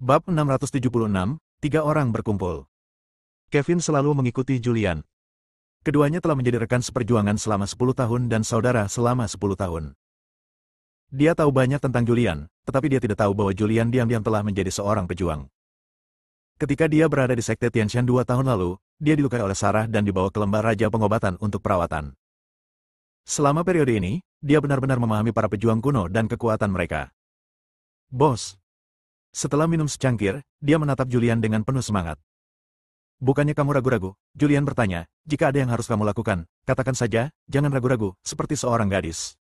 Bab 676, tiga orang berkumpul. Kevin selalu mengikuti Julian. Keduanya telah menjadi rekan seperjuangan selama 10 tahun dan saudara selama 10 tahun. Dia tahu banyak tentang Julian, tetapi dia tidak tahu bahwa Julian diam-diam telah menjadi seorang pejuang. Ketika dia berada di Sekte Tianshan 2 tahun lalu, dia dilukai oleh Sarah dan dibawa ke lembah Raja Pengobatan untuk perawatan. Selama periode ini, dia benar-benar memahami para pejuang kuno dan kekuatan mereka. Bos. Setelah minum secangkir, dia menatap Julian dengan penuh semangat. Bukannya kamu ragu-ragu? Julian bertanya, jika ada yang harus kamu lakukan, katakan saja, jangan ragu-ragu, seperti seorang gadis.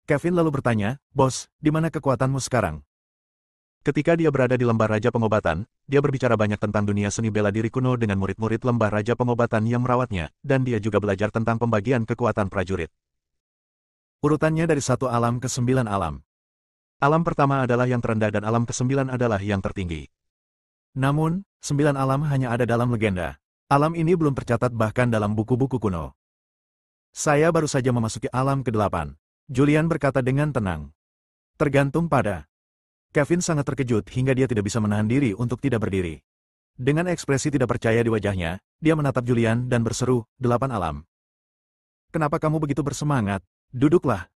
Kevin lalu bertanya, Bos, di mana kekuatanmu sekarang? Ketika dia berada di lembah Raja Pengobatan, dia berbicara banyak tentang dunia seni bela diri kuno dengan murid-murid lembah Raja Pengobatan yang merawatnya, dan dia juga belajar tentang pembagian kekuatan prajurit. Urutannya dari 1 alam ke 9 alam. Alam pertama adalah yang terendah dan alam ke-9 adalah yang tertinggi. Namun, 9 alam hanya ada dalam legenda. Alam ini belum tercatat bahkan dalam buku-buku kuno. Saya baru saja memasuki alam ke-8. Julian berkata dengan tenang. Tergantung pada. Kevin sangat terkejut hingga dia tidak bisa menahan diri untuk tidak berdiri. Dengan ekspresi tidak percaya di wajahnya, dia menatap Julian dan berseru, 8 alam. Kenapa kamu begitu bersemangat? Duduklah.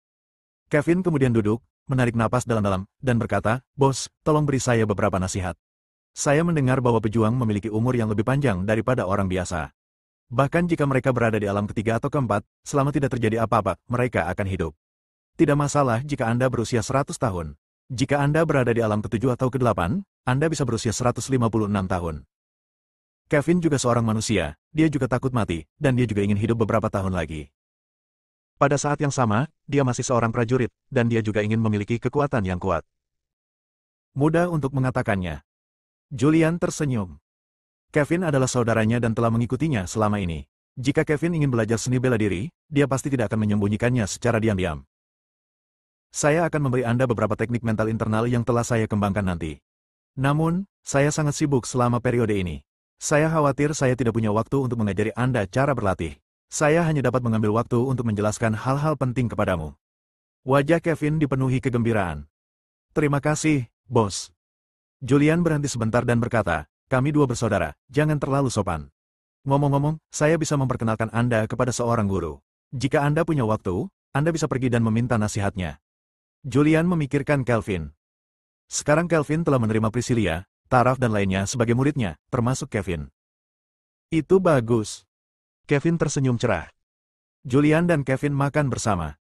Kevin kemudian duduk, menarik napas dalam-dalam, dan berkata, Bos, tolong beri saya beberapa nasihat. Saya mendengar bahwa pejuang memiliki umur yang lebih panjang daripada orang biasa. Bahkan jika mereka berada di alam ketiga atau keempat, selama tidak terjadi apa-apa, mereka akan hidup. Tidak masalah jika Anda berusia 100 tahun. Jika Anda berada di alam ke-7 atau ke-8, Anda bisa berusia 156 tahun. Kevin juga seorang manusia, dia juga takut mati, dan dia juga ingin hidup beberapa tahun lagi. Pada saat yang sama, dia masih seorang prajurit, dan dia juga ingin memiliki kekuatan yang kuat. Mudah untuk mengatakannya. Julian tersenyum. Kevin adalah saudaranya dan telah mengikutinya selama ini. Jika Kevin ingin belajar seni bela diri, dia pasti tidak akan menyembunyikannya secara diam-diam. Saya akan memberi Anda beberapa teknik mental internal yang telah saya kembangkan nanti. Namun, saya sangat sibuk selama periode ini. Saya khawatir saya tidak punya waktu untuk mengajari Anda cara berlatih. Saya hanya dapat mengambil waktu untuk menjelaskan hal-hal penting kepadamu. Wajah Kevin dipenuhi kegembiraan. Terima kasih, Bos. Julian berhenti sebentar dan berkata, kami dua bersaudara, jangan terlalu sopan. Ngomong-ngomong, saya bisa memperkenalkan Anda kepada seorang guru. Jika Anda punya waktu, Anda bisa pergi dan meminta nasihatnya. Julian memikirkan Kelvin. Sekarang Kelvin telah menerima Priscilia, Taraf dan lainnya sebagai muridnya, termasuk Kevin. Itu bagus. Kevin tersenyum cerah. Julian dan Kevin makan bersama.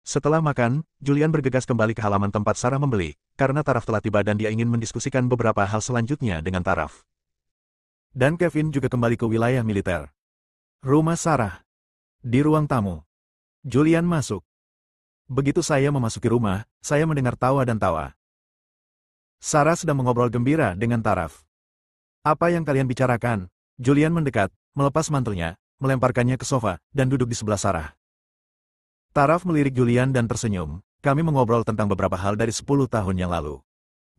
Setelah makan, Julian bergegas kembali ke halaman tempat Sarah membeli, karena Taraf telah tiba dan dia ingin mendiskusikan beberapa hal selanjutnya dengan Taraf. Dan Kevin juga kembali ke wilayah militer. Rumah Sarah. Di ruang tamu. Julian masuk. Begitu saya memasuki rumah, saya mendengar tawa dan tawa. Sarah sedang mengobrol gembira dengan Taraf. Apa yang kalian bicarakan? Julian mendekat, melepas mantelnya, melemparkannya ke sofa, dan duduk di sebelah Sarah. Taraf melirik Julian dan tersenyum. Kami mengobrol tentang beberapa hal dari 10 tahun yang lalu.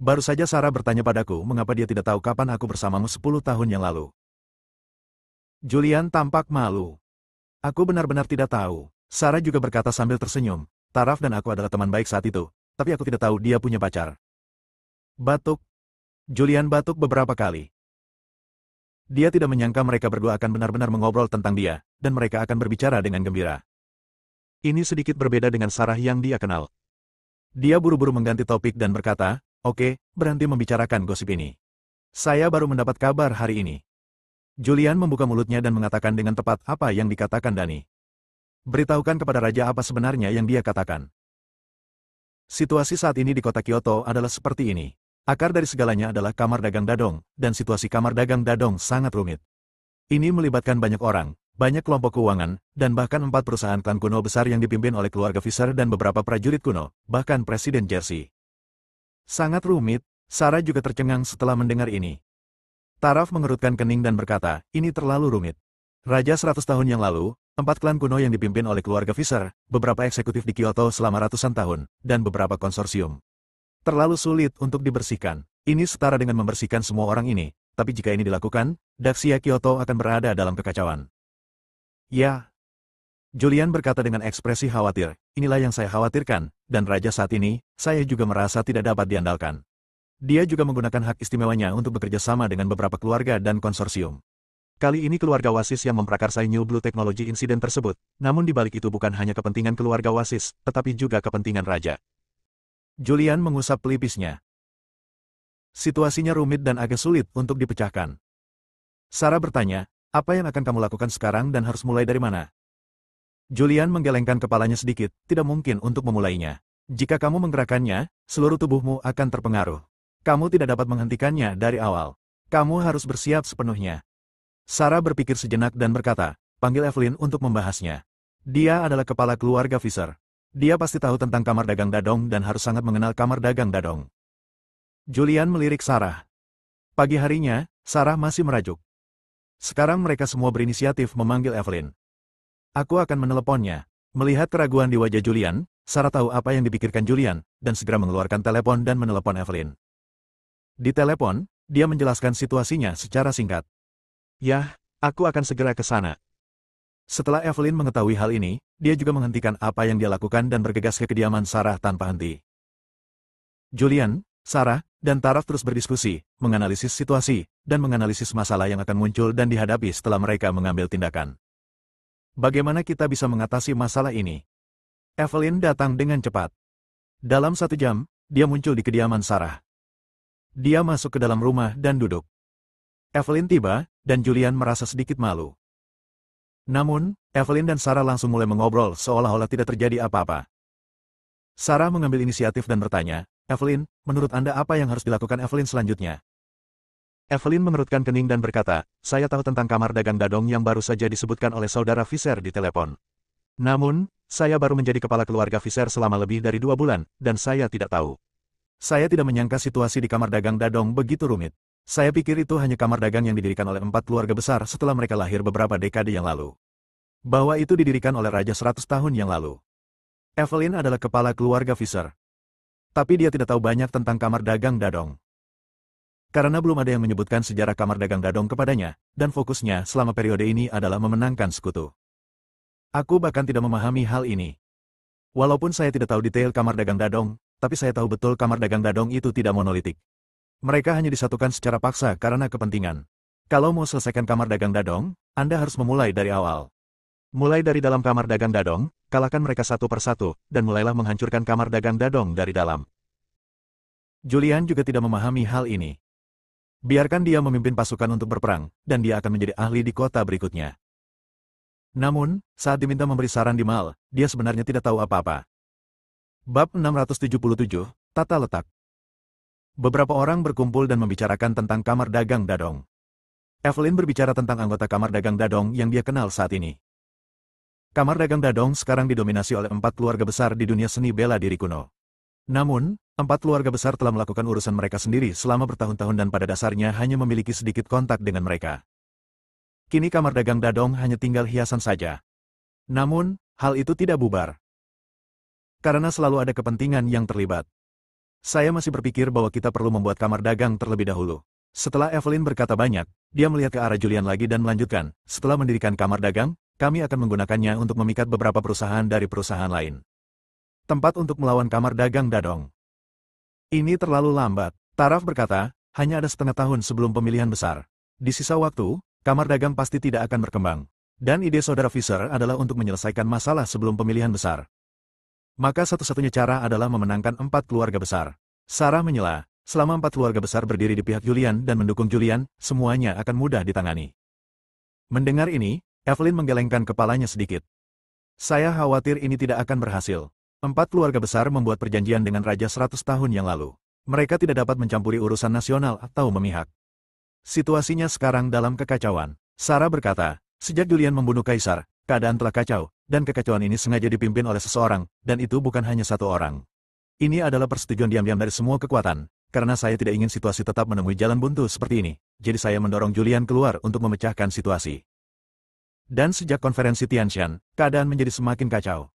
Baru saja Sarah bertanya padaku mengapa dia tidak tahu kapan aku bersamamu 10 tahun yang lalu. Julian tampak malu. Aku benar-benar tidak tahu. Sarah juga berkata sambil tersenyum. Taraf dan aku adalah teman baik saat itu, tapi aku tidak tahu dia punya pacar. Batuk. Julian batuk beberapa kali. Dia tidak menyangka mereka berdua akan benar-benar mengobrol tentang dia, dan mereka akan berbicara dengan gembira. Ini sedikit berbeda dengan Sarah yang dia kenal. Dia buru-buru mengganti topik dan berkata, oke, berhenti membicarakan gosip ini. Saya baru mendapat kabar hari ini. Julian membuka mulutnya dan mengatakan dengan tepat apa yang dikatakan Dani. Beritahukan kepada Raja apa sebenarnya yang dia katakan. Situasi saat ini di kota Kyoto adalah seperti ini. Akar dari segalanya adalah kamar dagang Dadong, dan situasi kamar dagang Dadong sangat rumit. Ini melibatkan banyak orang, banyak kelompok keuangan, dan bahkan 4 perusahaan klan kuno besar yang dipimpin oleh keluarga Fisher dan beberapa prajurit kuno, bahkan Presiden Jersey. Sangat rumit, Sarah juga tercengang setelah mendengar ini. Taraf mengerutkan kening dan berkata, ini terlalu rumit. Raja 100 tahun yang lalu, 4 klan kuno yang dipimpin oleh keluarga Fisher, beberapa eksekutif di Kyoto selama ratusan tahun, dan beberapa konsorsium. Terlalu sulit untuk dibersihkan. Ini setara dengan membersihkan semua orang ini, tapi jika ini dilakukan, Daxia Kyoto akan berada dalam kekacauan. Ya. Julian berkata dengan ekspresi khawatir, inilah yang saya khawatirkan, dan Raja saat ini, saya juga merasa tidak dapat diandalkan. Dia juga menggunakan hak istimewanya untuk bekerja sama dengan beberapa keluarga dan konsorsium. Kali ini keluarga Wasis yang memprakarsai New Blue Technology insiden tersebut, namun di balik itu bukan hanya kepentingan keluarga Wasis, tetapi juga kepentingan raja. Julian mengusap pelipisnya. Situasinya rumit dan agak sulit untuk dipecahkan. Sarah bertanya, apa yang akan kamu lakukan sekarang dan harus mulai dari mana? Julian menggelengkan kepalanya sedikit, tidak mungkin untuk memulainya. Jika kamu menggerakkannya, seluruh tubuhmu akan terpengaruh. Kamu tidak dapat menghentikannya dari awal. Kamu harus bersiap sepenuhnya. Sarah berpikir sejenak dan berkata, panggil Evelyn untuk membahasnya. Dia adalah kepala keluarga Fisher. Dia pasti tahu tentang kamar dagang Dadong dan harus sangat mengenal kamar dagang Dadong. Julian melirik Sarah. Pagi harinya, Sarah masih merajuk. Sekarang mereka semua berinisiatif memanggil Evelyn. Aku akan meneleponnya. Melihat keraguan di wajah Julian, Sarah tahu apa yang dipikirkan Julian, dan segera mengeluarkan telepon dan menelepon Evelyn. Di telepon, dia menjelaskan situasinya secara singkat. Yah, aku akan segera ke sana. Setelah Evelyn mengetahui hal ini, dia juga menghentikan apa yang dia lakukan dan bergegas ke kediaman Sarah tanpa henti. Julian, Sarah, dan Taraf terus berdiskusi, menganalisis situasi, dan menganalisis masalah yang akan muncul dan dihadapi setelah mereka mengambil tindakan. Bagaimana kita bisa mengatasi masalah ini? Evelyn datang dengan cepat. Dalam 1 jam, dia muncul di kediaman Sarah. Dia masuk ke dalam rumah dan duduk. Evelyn tiba, dan Julian merasa sedikit malu. Namun, Evelyn dan Sarah langsung mulai mengobrol seolah-olah tidak terjadi apa-apa. Sarah mengambil inisiatif dan bertanya, Evelyn, menurut Anda apa yang harus dilakukan Evelyn selanjutnya? Evelyn mengerutkan kening dan berkata, saya tahu tentang kamar dagang Dadong yang baru saja disebutkan oleh saudara Fisher di telepon. Namun, saya baru menjadi kepala keluarga Fisher selama lebih dari 2 bulan, dan saya tidak tahu. Saya tidak menyangka situasi di kamar dagang Dadong begitu rumit. Saya pikir itu hanya kamar dagang yang didirikan oleh 4 keluarga besar setelah mereka lahir beberapa dekade yang lalu. Bahwa itu didirikan oleh Raja 100 tahun yang lalu. Evelyn adalah kepala keluarga Fisher. Tapi dia tidak tahu banyak tentang kamar dagang Dadong. Karena belum ada yang menyebutkan sejarah kamar dagang Dadong kepadanya, dan fokusnya selama periode ini adalah memenangkan sekutu. Aku bahkan tidak memahami hal ini. Walaupun saya tidak tahu detail kamar dagang Dadong, tapi saya tahu betul kamar dagang Dadong itu tidak monolitik. Mereka hanya disatukan secara paksa karena kepentingan. Kalau mau selesaikan kamar dagang Dadong, Anda harus memulai dari awal. Mulai dari dalam kamar dagang Dadong, kalahkan mereka satu persatu, dan mulailah menghancurkan kamar dagang Dadong dari dalam. Julian juga tidak memahami hal ini. Biarkan dia memimpin pasukan untuk berperang, dan dia akan menjadi ahli di kota berikutnya. Namun, saat diminta memberi saran di Mal, dia sebenarnya tidak tahu apa-apa. Bab 677, Tata Letak. Beberapa orang berkumpul dan membicarakan tentang kamar dagang Dadong. Evelyn berbicara tentang anggota kamar dagang Dadong yang dia kenal saat ini. Kamar dagang Dadong sekarang didominasi oleh 4 keluarga besar di dunia seni bela diri kuno. Namun, 4 keluarga besar telah melakukan urusan mereka sendiri selama bertahun-tahun dan pada dasarnya hanya memiliki sedikit kontak dengan mereka. Kini kamar dagang Dadong hanya tinggal hiasan saja. Namun, hal itu tidak bubar. Karena selalu ada kepentingan yang terlibat. Saya masih berpikir bahwa kita perlu membuat kamar dagang terlebih dahulu. Setelah Evelyn berkata banyak, dia melihat ke arah Julian lagi dan melanjutkan, setelah mendirikan kamar dagang, kami akan menggunakannya untuk memikat beberapa perusahaan dari perusahaan lain. Tempat untuk melawan kamar dagang Dadong. Ini terlalu lambat, Taraf berkata, hanya ada setengah tahun sebelum pemilihan besar. Di sisa waktu, kamar dagang pasti tidak akan berkembang. Dan ide saudara Fisher adalah untuk menyelesaikan masalah sebelum pemilihan besar. Maka satu-satunya cara adalah memenangkan 4 keluarga besar. Sarah menyela, selama 4 keluarga besar berdiri di pihak Julian dan mendukung Julian, semuanya akan mudah ditangani. Mendengar ini, Evelyn menggelengkan kepalanya sedikit. Saya khawatir ini tidak akan berhasil. 4 keluarga besar membuat perjanjian dengan Raja 100 tahun yang lalu. Mereka tidak dapat mencampuri urusan nasional atau memihak. Situasinya sekarang dalam kekacauan. Sarah berkata, sejak Julian membunuh Kaisar, keadaan telah kacau, dan kekacauan ini sengaja dipimpin oleh seseorang, dan itu bukan hanya satu orang. Ini adalah persetujuan diam-diam dari semua kekuatan, karena saya tidak ingin situasi tetap menemui jalan buntu seperti ini, jadi saya mendorong Julian keluar untuk memecahkan situasi. Dan sejak konferensi Tianshan, keadaan menjadi semakin kacau.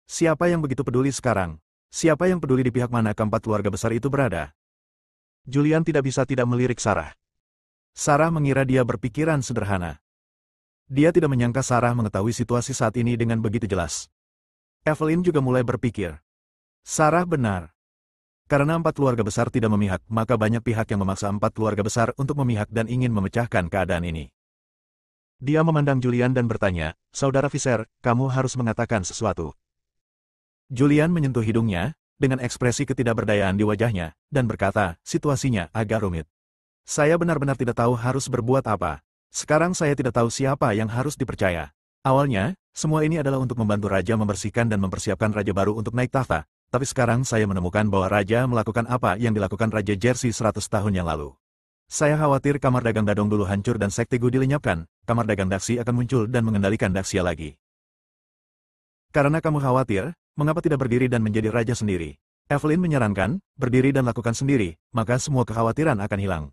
Siapa yang begitu peduli sekarang? Siapa yang peduli di pihak mana keempat keluarga besar itu berada? Julian tidak bisa tidak melirik Sarah. Sarah mengira dia berpikiran sederhana. Dia tidak menyangka Sarah mengetahui situasi saat ini dengan begitu jelas. Evelyn juga mulai berpikir. Sarah benar. Karena 4 keluarga besar tidak memihak, maka banyak pihak yang memaksa 4 keluarga besar untuk memihak dan ingin memecahkan keadaan ini. Dia memandang Julian dan bertanya, "Saudara Visser, kamu harus mengatakan sesuatu." Julian menyentuh hidungnya, dengan ekspresi ketidakberdayaan di wajahnya, dan berkata, "Situasinya agak rumit. Saya benar-benar tidak tahu harus berbuat apa. Sekarang saya tidak tahu siapa yang harus dipercaya. Awalnya, semua ini adalah untuk membantu Raja membersihkan dan mempersiapkan Raja baru untuk naik tahta. Tapi sekarang saya menemukan bahwa Raja melakukan apa yang dilakukan Raja Jersey 100 tahun yang lalu. Saya khawatir kamar dagang Dadong dulu hancur dan Sekte Gu dilenyapkan, kamar dagang Daxi akan muncul dan mengendalikan Daxia lagi. Karena kamu khawatir, mengapa tidak berdiri dan menjadi Raja sendiri? Evelyn menyarankan, berdiri dan lakukan sendiri, maka semua kekhawatiran akan hilang.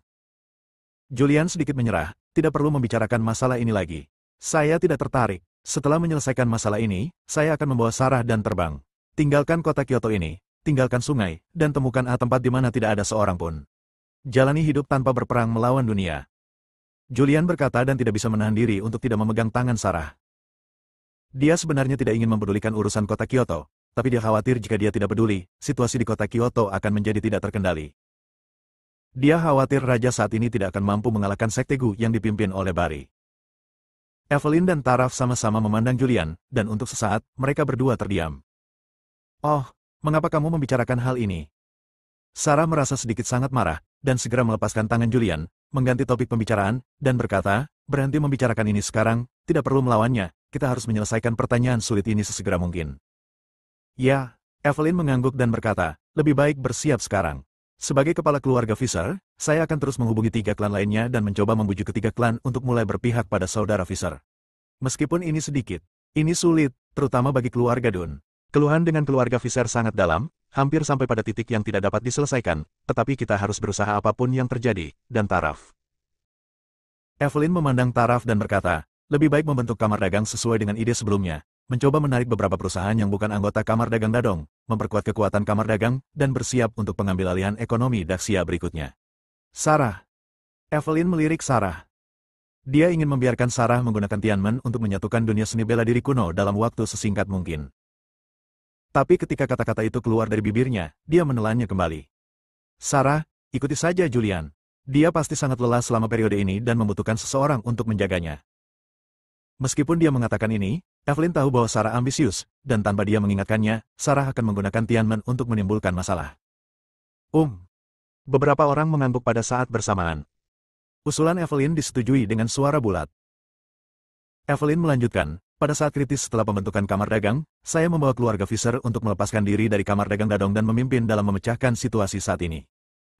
Julian sedikit menyerah, tidak perlu membicarakan masalah ini lagi. Saya tidak tertarik. Setelah menyelesaikan masalah ini, saya akan membawa Sarah dan terbang. Tinggalkan kota Kyoto ini, tinggalkan sungai, dan temukan tempat di mana tidak ada seorang pun. Jalani hidup tanpa berperang melawan dunia. Julian berkata dan tidak bisa menahan diri untuk tidak memegang tangan Sarah. Dia sebenarnya tidak ingin mempedulikan urusan kota Kyoto, tapi dia khawatir jika dia tidak peduli, situasi di kota Kyoto akan menjadi tidak terkendali. Dia khawatir Raja saat ini tidak akan mampu mengalahkan Sekte Gu yang dipimpin oleh Bari. Evelyn dan Taraf sama-sama memandang Julian, dan untuk sesaat, mereka berdua terdiam. "Oh, mengapa kamu membicarakan hal ini?" Sarah merasa sedikit sangat marah, dan segera melepaskan tangan Julian, mengganti topik pembicaraan, dan berkata, "Berhenti membicarakan ini sekarang, tidak perlu melawannya, kita harus menyelesaikan pertanyaan sulit ini sesegera mungkin." "Ya," Evelyn mengangguk dan berkata, "lebih baik bersiap sekarang. Sebagai kepala keluarga Visser, saya akan terus menghubungi 3 klan lainnya dan mencoba membujuk ketiga klan untuk mulai berpihak pada saudara Visser. Meskipun ini sedikit, ini sulit, terutama bagi keluarga Dun. Keluhan dengan keluarga Visser sangat dalam, hampir sampai pada titik yang tidak dapat diselesaikan, tetapi kita harus berusaha apapun yang terjadi, dan Taraf." Evelyn memandang Taraf dan berkata, "Lebih baik membentuk kamar dagang sesuai dengan ide sebelumnya, mencoba menarik beberapa perusahaan yang bukan anggota kamar dagang Dadong, memperkuat kekuatan kamar dagang, dan bersiap untuk pengambil alihan ekonomi Daxia berikutnya." Sarah. Evelyn melirik Sarah. Dia ingin membiarkan Sarah menggunakan Tianmen untuk menyatukan dunia seni bela diri kuno dalam waktu sesingkat mungkin. Tapi ketika kata-kata itu keluar dari bibirnya, dia menelannya kembali. "Sarah, ikuti saja Julian. Dia pasti sangat lelah selama periode ini dan membutuhkan seseorang untuk menjaganya." Meskipun dia mengatakan ini, Evelyn tahu bahwa Sarah ambisius, dan tanpa dia mengingatkannya, Sarah akan menggunakan Tianmen untuk menimbulkan masalah. Beberapa orang mengangguk pada saat bersamaan. Usulan Evelyn disetujui dengan suara bulat. Evelyn melanjutkan, "Pada saat kritis setelah pembentukan kamar dagang, saya membawa keluarga Visser untuk melepaskan diri dari kamar dagang Dadong dan memimpin dalam memecahkan situasi saat ini.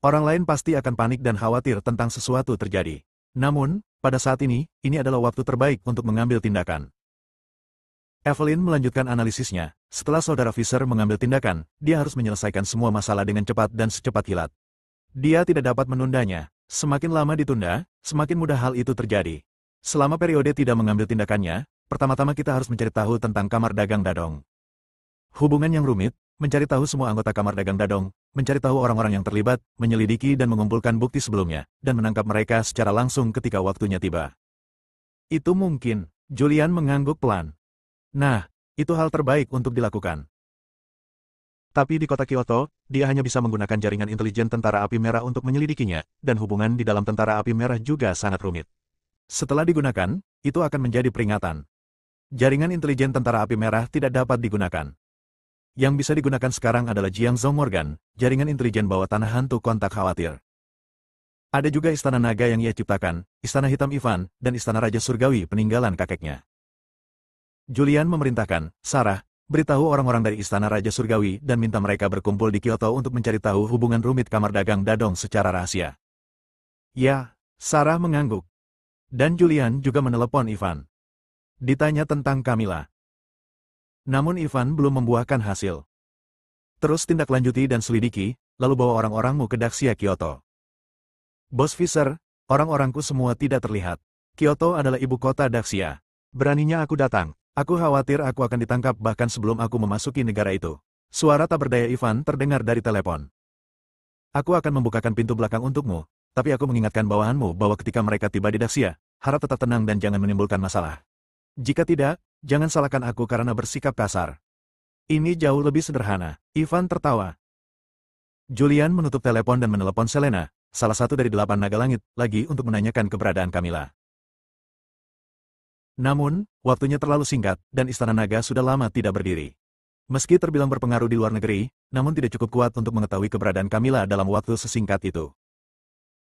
Orang lain pasti akan panik dan khawatir tentang sesuatu terjadi. Namun, pada saat ini adalah waktu terbaik untuk mengambil tindakan." Evelyn melanjutkan analisisnya, "Setelah saudara Visser mengambil tindakan, dia harus menyelesaikan semua masalah dengan cepat dan secepat kilat. Dia tidak dapat menundanya. Semakin lama ditunda, semakin mudah hal itu terjadi. Selama periode tidak mengambil tindakannya, pertama-tama kita harus mencari tahu tentang kamar dagang Dadong. Hubungan yang rumit, mencari tahu semua anggota kamar dagang Dadong, mencari tahu orang-orang yang terlibat, menyelidiki dan mengumpulkan bukti sebelumnya, dan menangkap mereka secara langsung ketika waktunya tiba." "Itu mungkin." Julian mengangguk pelan. "Nah, itu hal terbaik untuk dilakukan. Tapi di kota Kyoto, dia hanya bisa menggunakan jaringan intelijen tentara api merah untuk menyelidikinya, dan hubungan di dalam tentara api merah juga sangat rumit. Setelah digunakan, itu akan menjadi peringatan. Jaringan intelijen tentara api merah tidak dapat digunakan. Yang bisa digunakan sekarang adalah Jiangzhou Morgan, jaringan intelijen bawah tanah hantu kontak khawatir. Ada juga Istana Naga yang ia ciptakan, Istana Hitam Ivan, dan Istana Raja Surgawi peninggalan kakeknya." Julian memerintahkan, "Sarah, beritahu orang-orang dari Istana Raja Surgawi dan minta mereka berkumpul di Kyoto untuk mencari tahu hubungan rumit kamar dagang Dadong secara rahasia." "Ya," Sarah mengangguk. Dan Julian juga menelepon Ivan. Ditanya tentang Camilla. Namun Ivan belum membuahkan hasil. "Terus tindak lanjuti dan selidiki, lalu bawa orang-orangmu ke Daxia Kyoto." "Bos Visser, orang-orangku semua tidak terlihat. Kyoto adalah ibu kota Daxia. Beraninya aku datang. Aku khawatir aku akan ditangkap bahkan sebelum aku memasuki negara itu." Suara tak berdaya Ivan terdengar dari telepon. "Aku akan membukakan pintu belakang untukmu, tapi aku mengingatkan bawahanmu bahwa ketika mereka tiba di Daxia, harap tetap tenang dan jangan menimbulkan masalah. Jika tidak, jangan salahkan aku karena bersikap kasar." "Ini jauh lebih sederhana." Ivan tertawa. Julian menutup telepon dan menelepon Selena, salah satu dari 8 naga langit, lagi untuk menanyakan keberadaan Camilla. Namun, waktunya terlalu singkat, dan Istana Naga sudah lama tidak berdiri. Meski terbilang berpengaruh di luar negeri, namun tidak cukup kuat untuk mengetahui keberadaan Camilla dalam waktu sesingkat itu.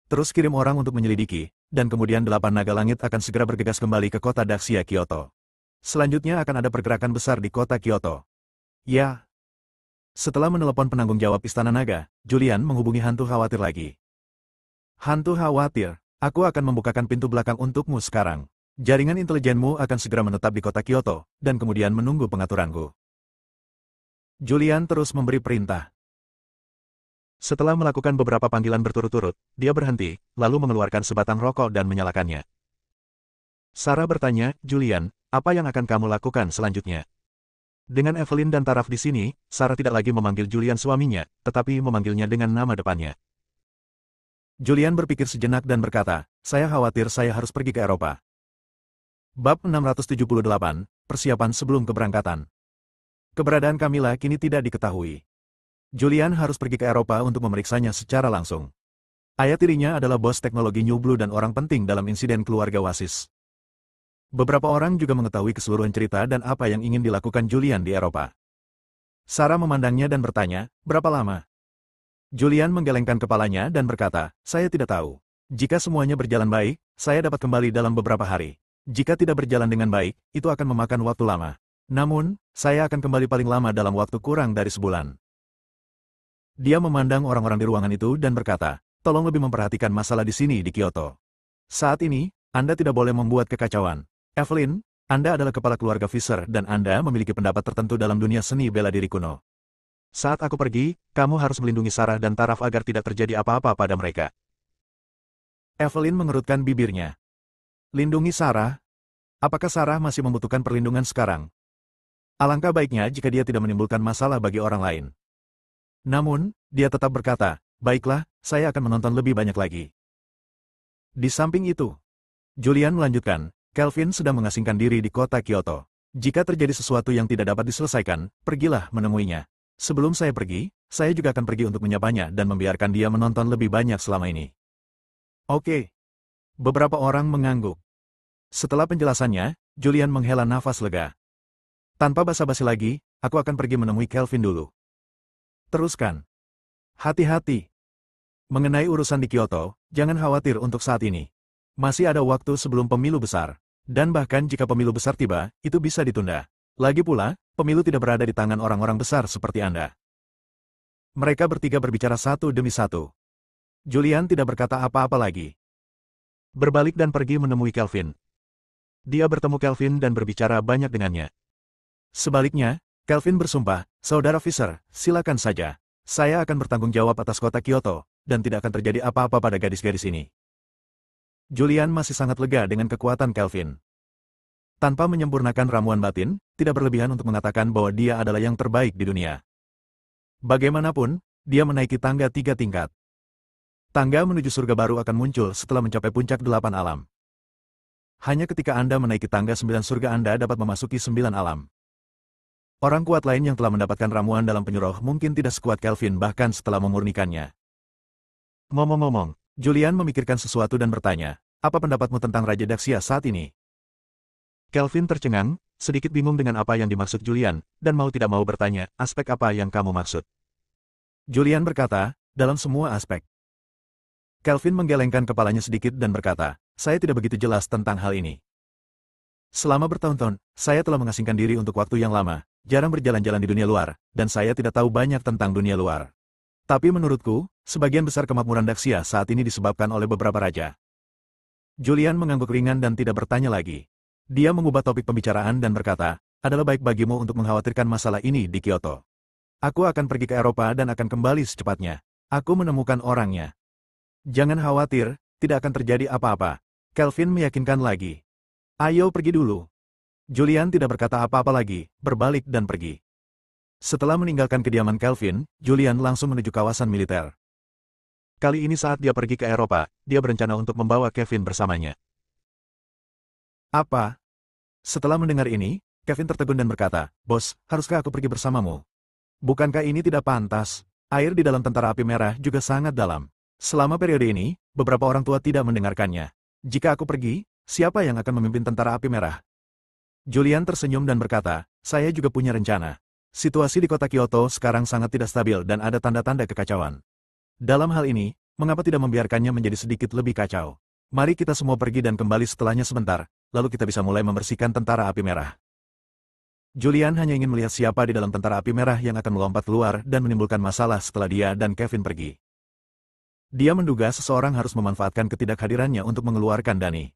Terus kirim orang untuk menyelidiki, dan kemudian 8 naga langit akan segera bergegas kembali ke kota Daxia Kyoto. Selanjutnya akan ada pergerakan besar di kota Kyoto. Ya. Setelah menelepon penanggung jawab Istana Naga, Julian menghubungi hantu khawatir lagi. Hantu khawatir, aku akan membukakan pintu belakang untukmu sekarang. Jaringan intelijenmu akan segera menetap di kota Kyoto, dan kemudian menunggu pengaturanku. Julian terus memberi perintah. Setelah melakukan beberapa panggilan berturut-turut, dia berhenti, lalu mengeluarkan sebatang rokok dan menyalakannya. Sarah bertanya, Julian, apa yang akan kamu lakukan selanjutnya? Dengan Evelyn dan Taraf di sini, Sarah tidak lagi memanggil Julian suaminya, tetapi memanggilnya dengan nama depannya. Julian berpikir sejenak dan berkata, saya khawatir saya harus pergi ke Eropa. Bab 678, Persiapan sebelum keberangkatan. Keberadaan Camilla kini tidak diketahui. Julian harus pergi ke Eropa untuk memeriksanya secara langsung. Ayah tirinya adalah bos teknologi New Blue dan orang penting dalam insiden keluarga Wasis. Beberapa orang juga mengetahui keseluruhan cerita dan apa yang ingin dilakukan Julian di Eropa. Sarah memandangnya dan bertanya, berapa lama? Julian menggelengkan kepalanya dan berkata, saya tidak tahu. Jika semuanya berjalan baik, saya dapat kembali dalam beberapa hari. Jika tidak berjalan dengan baik, itu akan memakan waktu lama. Namun, saya akan kembali paling lama dalam waktu kurang dari sebulan. Dia memandang orang-orang di ruangan itu dan berkata, tolong lebih memperhatikan masalah di sini di Kyoto. Saat ini, Anda tidak boleh membuat kekacauan. Evelyn, Anda adalah kepala keluarga Fisher dan Anda memiliki pendapat tertentu dalam dunia seni bela diri kuno. Saat aku pergi, kamu harus melindungi Sarah dan Taraf agar tidak terjadi apa-apa pada mereka. Evelyn mengerutkan bibirnya. Lindungi Sarah? Apakah Sarah masih membutuhkan perlindungan sekarang? Alangkah baiknya jika dia tidak menimbulkan masalah bagi orang lain. Namun, dia tetap berkata, baiklah, saya akan menonton lebih banyak lagi. Di samping itu, Julian melanjutkan, Kelvin sedang mengasingkan diri di kota Kyoto. Jika terjadi sesuatu yang tidak dapat diselesaikan, pergilah menemuinya. Sebelum saya pergi, saya juga akan pergi untuk menyapanya dan membiarkan dia menonton lebih banyak selama ini. Oke. Beberapa orang mengangguk. Setelah penjelasannya, Julian menghela nafas lega. Tanpa basa-basi lagi, aku akan pergi menemui Kelvin dulu. Teruskan. Hati-hati. Mengenai urusan di Kyoto, jangan khawatir untuk saat ini. Masih ada waktu sebelum pemilu besar. Dan bahkan jika pemilu besar tiba, itu bisa ditunda. Lagi pula, pemilu tidak berada di tangan orang-orang besar seperti Anda. Mereka bertiga berbicara satu demi satu. Julian tidak berkata apa-apa lagi. Berbalik dan pergi menemui Kelvin. Dia bertemu Kelvin dan berbicara banyak dengannya. Sebaliknya, Kelvin bersumpah, Saudara Fisher, silakan saja. Saya akan bertanggung jawab atas kota Kyoto, dan tidak akan terjadi apa-apa pada gadis-gadis ini. Julian masih sangat lega dengan kekuatan Kelvin. Tanpa menyempurnakan ramuan batin, tidak berlebihan untuk mengatakan bahwa dia adalah yang terbaik di dunia. Bagaimanapun, dia menaiki tangga 3 tingkat. Tangga menuju surga baru akan muncul setelah mencapai puncak 8 alam. Hanya ketika Anda menaiki tangga 9 surga Anda dapat memasuki 9 alam. Orang kuat lain yang telah mendapatkan ramuan dalam penyuruh mungkin tidak sekuat Kelvin bahkan setelah memurnikannya. Ngomong-ngomong, Julian memikirkan sesuatu dan bertanya, apa pendapatmu tentang Raja Daxia saat ini? Kelvin tercengang, sedikit bingung dengan apa yang dimaksud Julian, dan mau tidak mau bertanya, aspek apa yang kamu maksud? Julian berkata, dalam semua aspek. Kelvin menggelengkan kepalanya sedikit dan berkata, saya tidak begitu jelas tentang hal ini. Selama bertahun-tahun, saya telah mengasingkan diri untuk waktu yang lama, jarang berjalan-jalan di dunia luar, dan saya tidak tahu banyak tentang dunia luar. Tapi menurutku, sebagian besar kemakmuran Daxia saat ini disebabkan oleh beberapa raja. Julian mengangguk ringan dan tidak bertanya lagi. Dia mengubah topik pembicaraan dan berkata, adalah baik bagimu untuk mengkhawatirkan masalah ini di Kyoto. Aku akan pergi ke Eropa dan akan kembali secepatnya. Aku menemukan orangnya. Jangan khawatir, tidak akan terjadi apa-apa. Kelvin meyakinkan lagi. Ayo pergi dulu. Julian tidak berkata apa-apa lagi, berbalik dan pergi. Setelah meninggalkan kediaman Kelvin, Julian langsung menuju kawasan militer. Kali ini saat dia pergi ke Eropa, dia berencana untuk membawa Kevin bersamanya. Apa? Setelah mendengar ini, Kevin tertegun dan berkata, Bos, haruskah aku pergi bersamamu? Bukankah ini tidak pantas? Air di dalam tentara api merah juga sangat dalam. Selama periode ini, beberapa orang tua tidak mendengarkannya. Jika aku pergi, siapa yang akan memimpin tentara api merah? Julian tersenyum dan berkata, saya juga punya rencana. Situasi di kota Kyoto sekarang sangat tidak stabil dan ada tanda-tanda kekacauan. Dalam hal ini, mengapa tidak membiarkannya menjadi sedikit lebih kacau? Mari kita semua pergi dan kembali setelahnya sebentar, lalu kita bisa mulai membersihkan tentara api merah. Julian hanya ingin melihat siapa di dalam tentara api merah yang akan melompat keluar dan menimbulkan masalah setelah dia dan Kevin pergi. Dia menduga seseorang harus memanfaatkan ketidakhadirannya untuk mengeluarkan Dani.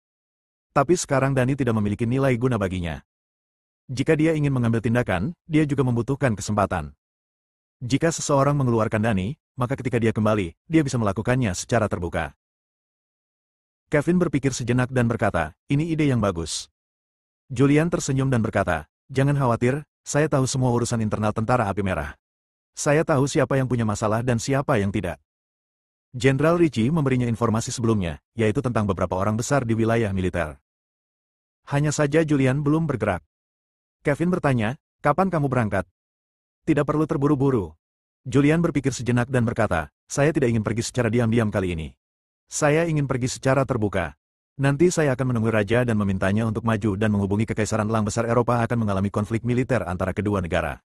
Tapi sekarang Dani tidak memiliki nilai guna baginya. Jika dia ingin mengambil tindakan, dia juga membutuhkan kesempatan. Jika seseorang mengeluarkan Dani, maka ketika dia kembali, dia bisa melakukannya secara terbuka. Kevin berpikir sejenak dan berkata, ini ide yang bagus. Julian tersenyum dan berkata, jangan khawatir, saya tahu semua urusan internal tentara api merah. Saya tahu siapa yang punya masalah dan siapa yang tidak. Jenderal Ritchie memberinya informasi sebelumnya, yaitu tentang beberapa orang besar di wilayah militer. Hanya saja Julian belum bergerak. Kevin bertanya, kapan kamu berangkat? Tidak perlu terburu-buru. Julian berpikir sejenak dan berkata, saya tidak ingin pergi secara diam-diam kali ini. Saya ingin pergi secara terbuka. Nanti saya akan menemui raja dan memintanya untuk maju dan menghubungi Kekaisaran Elang Besar Eropa akan mengalami konflik militer antara kedua negara.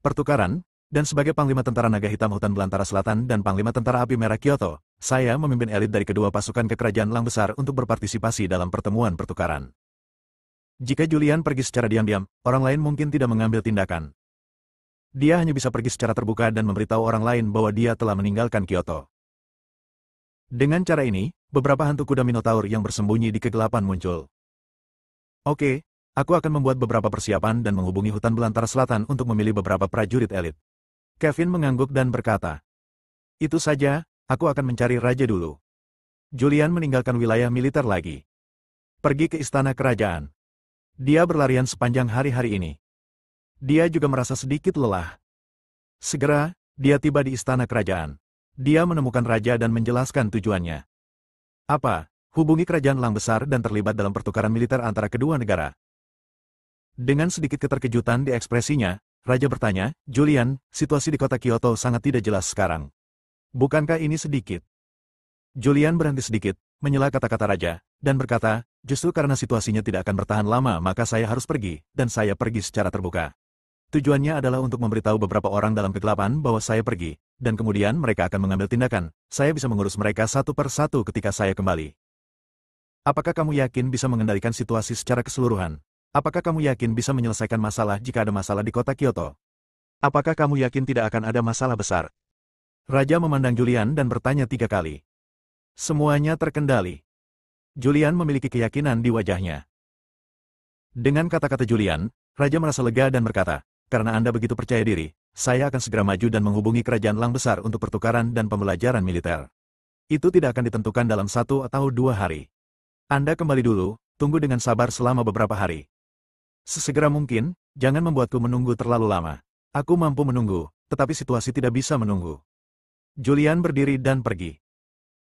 Pertukaran, dan sebagai Panglima Tentara Naga Hitam Hutan Belantara Selatan dan Panglima Tentara Api Merah Kyoto, saya memimpin elit dari kedua pasukan ke Kerajaan Elang Besar untuk berpartisipasi dalam pertemuan pertukaran. Jika Julian pergi secara diam-diam, orang lain mungkin tidak mengambil tindakan. Dia hanya bisa pergi secara terbuka dan memberitahu orang lain bahwa dia telah meninggalkan Kyoto. Dengan cara ini, beberapa hantu kuda Minotaur yang bersembunyi di kegelapan muncul. Oke, aku akan membuat beberapa persiapan dan menghubungi Hutan Belantara Selatan untuk memilih beberapa prajurit elit. Kevin mengangguk dan berkata, itu saja, aku akan mencari raja dulu. Julian meninggalkan wilayah militer lagi. Pergi ke istana kerajaan. Dia berlarian sepanjang hari-hari ini. Dia juga merasa sedikit lelah. Segera, dia tiba di istana kerajaan. Dia menemukan raja dan menjelaskan tujuannya. Apa? Hubungi kerajaan Elang Besar dan terlibat dalam pertukaran militer antara kedua negara. Dengan sedikit keterkejutan di ekspresinya, raja bertanya, Julian, situasi di kota Kyoto sangat tidak jelas sekarang. Bukankah ini sedikit? Julian berhenti sedikit, menyela kata-kata raja, dan berkata, justru karena situasinya tidak akan bertahan lama maka saya harus pergi, dan saya pergi secara terbuka. Tujuannya adalah untuk memberitahu beberapa orang dalam kegelapan bahwa saya pergi, dan kemudian mereka akan mengambil tindakan. Saya bisa mengurus mereka satu per satu ketika saya kembali. Apakah kamu yakin bisa mengendalikan situasi secara keseluruhan? Apakah kamu yakin bisa menyelesaikan masalah jika ada masalah di kota Kyoto? Apakah kamu yakin tidak akan ada masalah besar? Raja memandang Julian dan bertanya 3 kali. Semuanya terkendali. Julian memiliki keyakinan di wajahnya. Dengan kata-kata Julian, Raja merasa lega dan berkata, karena Anda begitu percaya diri, saya akan segera maju dan menghubungi kerajaan Elang Besar untuk pertukaran dan pembelajaran militer. Itu tidak akan ditentukan dalam 1 atau 2 hari. Anda kembali dulu, tunggu dengan sabar selama beberapa hari. Sesegera mungkin, jangan membuatku menunggu terlalu lama. Aku mampu menunggu, tetapi situasi tidak bisa menunggu. Julian berdiri dan pergi.